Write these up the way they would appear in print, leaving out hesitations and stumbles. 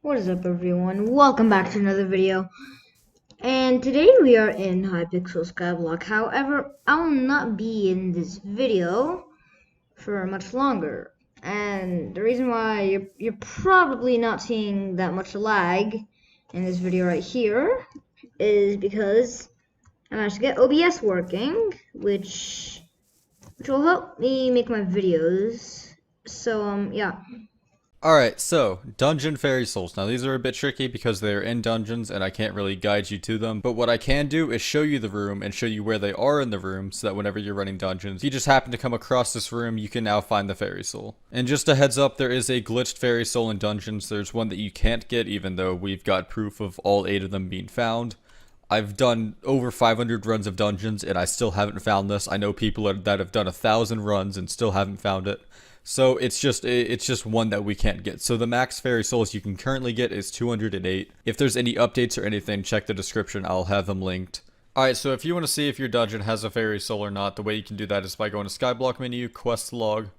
What is up, everyone? Welcome back to another video. And today we are in Hypixel skyblock. However, I will not be in this video for much longer. And the reason why you're probably not seeing that much lag in this video right here is because I managed to get OBS working, which will help me make my videos. So yeah. Alright, so dungeon fairy souls. Now these are a bit tricky because they're in dungeons and I can't really guide you to them, but what I can do is show you the room and show you where they are in the room so that whenever you're running dungeons, if you just happen to come across this room, you can now find the fairy soul. And just a heads up, there is a glitched fairy soul in dungeons. There's one that you can't get even though we've got proof of all 8 of them being found. I've done over 500 runs of dungeons and I still haven't found this. I know people that have done 1,000 runs and still haven't found it. So it's just one that we can't get. So the max fairy souls you can currently get is 208. If there's any updates or anything, check the description. I'll have them linked. Alright, so if you want to see if your dungeon has a fairy soul or not, the way you can do that is by going to skyblock menu, quest log,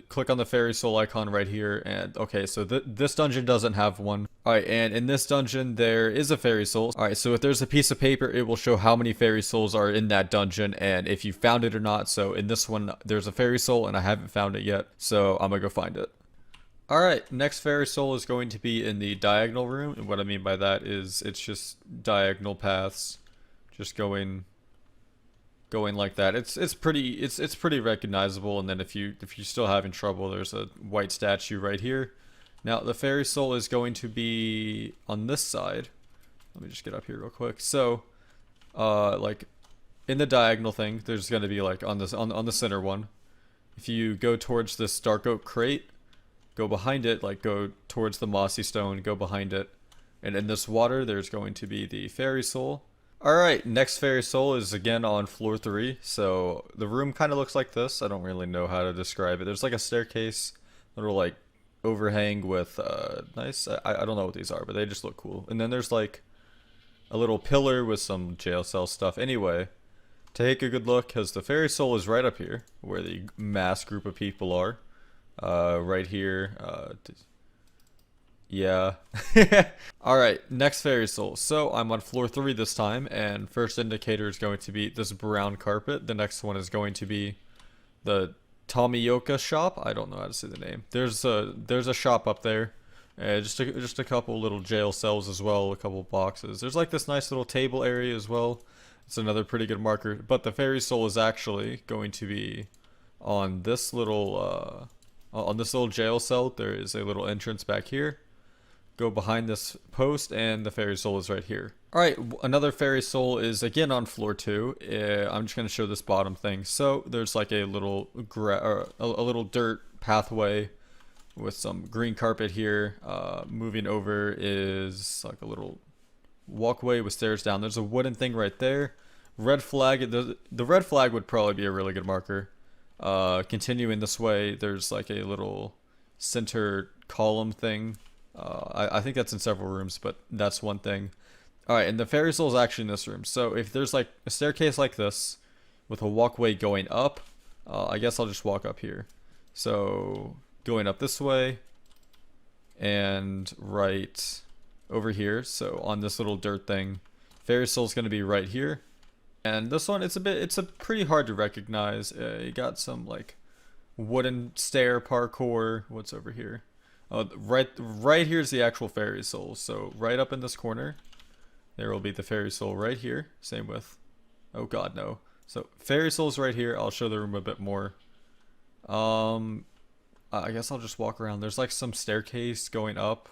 click on the fairy soul icon right here, and okay, so this dungeon doesn't have one. Alright, and in this dungeon there is a fairy soul. Alright, so if there's a piece of paper, it will show how many fairy souls are in that dungeon and if you found it or not. So in this one there's a fairy soul and I haven't found it yet, so I'm gonna go find it. Alright, next fairy soul is going to be in the diagonal room, and what I mean by that is it's just diagonal paths, just going like that. It's pretty recognizable. And then if you're still having trouble, there's a white statue right here. Now the fairy soul is going to be on this side. Let me just get up here real quick. So like in the diagonal thing, there's going to be like on this on the center one. If you go towards this dark oak crate, go behind it, like go towards the mossy stone, go behind it, and in this water there's going to be the fairy soul. Alright, next fairy soul is again on floor 3. So the room kind of looks like this. I don't really know how to describe it. There's like a staircase, little like overhang with nice, I don't know what these are, but they just look cool. And then there's like a little pillar with some jail cell stuff. Anyway, take a good look because the fairy soul is right up here where the mass group of people are. Right here. Yeah. Alright, next fairy soul. So I'm on floor 3 this time, and first indicator is going to be this brown carpet. The next one is going to be the Tomioka shop. I don't know how to say the name. There's a shop up there. Just a couple little jail cells as well, a couple boxes. There's like this nice little table area as well. It's another pretty good marker. But the fairy soul is actually going to be on this little jail cell. There is a little entrance back here. Go behind this post and the fairy soul is right here. Alright, another fairy soul is again on floor 2. I'm just going to show this bottom thing. So there's like a little a little dirt pathway with some green carpet here. Moving over is like a little walkway with stairs down. There's a wooden thing right there. Red flag, the red flag would probably be a really good marker. Continuing this way, there's like a little center column thing. I think that's in several rooms, but that's one thing. Alright, and the fairy soul is actually in this room. So if there's like a staircase like this with a walkway going up, I guess I'll just walk up here. So going up this way and right over here. So on this little dirt thing, fairy soul is going to be right here. And this one, it's a pretty hard to recognize. You got some like wooden stair parkour. What's over here? Right here's the actual fairy soul. So right up in this corner, there will be the fairy soul right here. Same with, oh god, no. So fairy soul's right here. I'll show the room a bit more. I guess I'll just walk around. There's like some staircase going up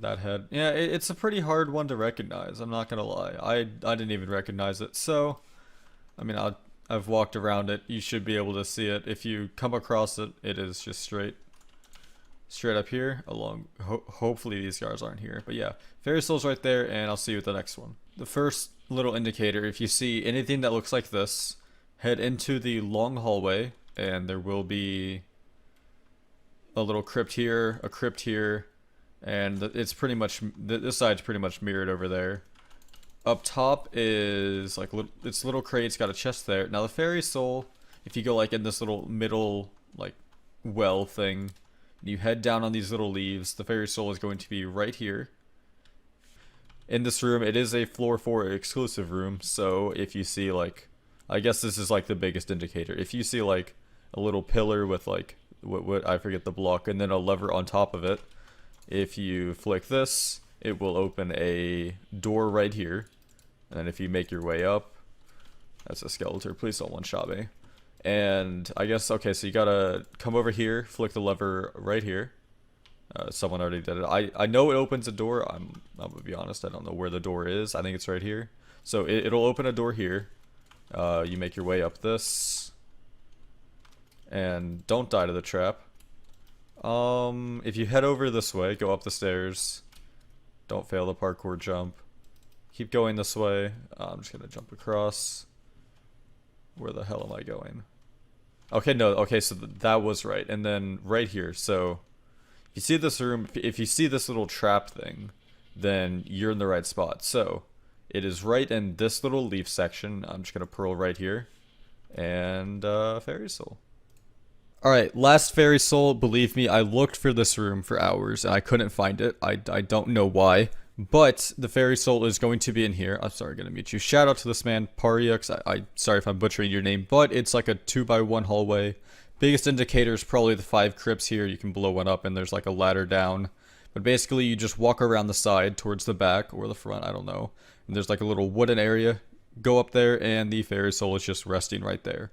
that head. Yeah, it's a pretty hard one to recognize. I'm not gonna lie. I didn't even recognize it. So, I mean, I've walked around it. You should be able to see it. If you come across it, it is just straight up here. Along, hopefully these guys aren't here. But yeah, fairy soul's right there, and I'll see you with the next one. The first little indicator, if you see anything that looks like this, head into the long hallway, and there will be a little crypt here, a crypt here, and it's pretty much, this side's pretty much mirrored over there. Up top is like it's little crates, got a chest there. Now the fairy soul, if you go like in this little middle like well thing, You head down on these little leaves. The fairy soul is going to be right here. In this room, it is a floor 4 exclusive room, so if you see like, I guess this is like the biggest indicator. If you see like a little pillar with like, what I forget the block, and then a lever on top of it, if you flick this, it will open a door right here. And then if you make your way up, that's a skeleton, please don't one-shot me. And I guess, okay, so you gotta come over here, flick the lever right here. Someone already did it. I know it opens a door. I'm gonna be honest, I don't know where the door is. I think it's right here. So it'll open a door here. You make your way up this. And don't die to the trap. If you head over this way, go up the stairs. Don't fail the parkour jump. Keep going this way. I'm just gonna jump across. Where the hell am I going? Okay, no, okay, so that was right. And then right here, so if you see this room, if you see this little trap thing, then you're in the right spot. So it is right in this little leaf section. I'm just gonna pearl right here. And fairy soul. Alright, last fairy soul. Believe me, I looked for this room for hours and I couldn't find it. I don't know why. But the fairy soul is going to be in here. I'm sorry, I'm gonna mute you. Shout out to this man, Pariux. I sorry if I'm butchering your name, but it's like a 2x1 hallway. Biggest indicator is probably the 5 crypts here. You can blow one up and there's like a ladder down. But basically you just walk around the side towards the back or the front, I don't know. And there's like a little wooden area. Go up there and the fairy soul is just resting right there.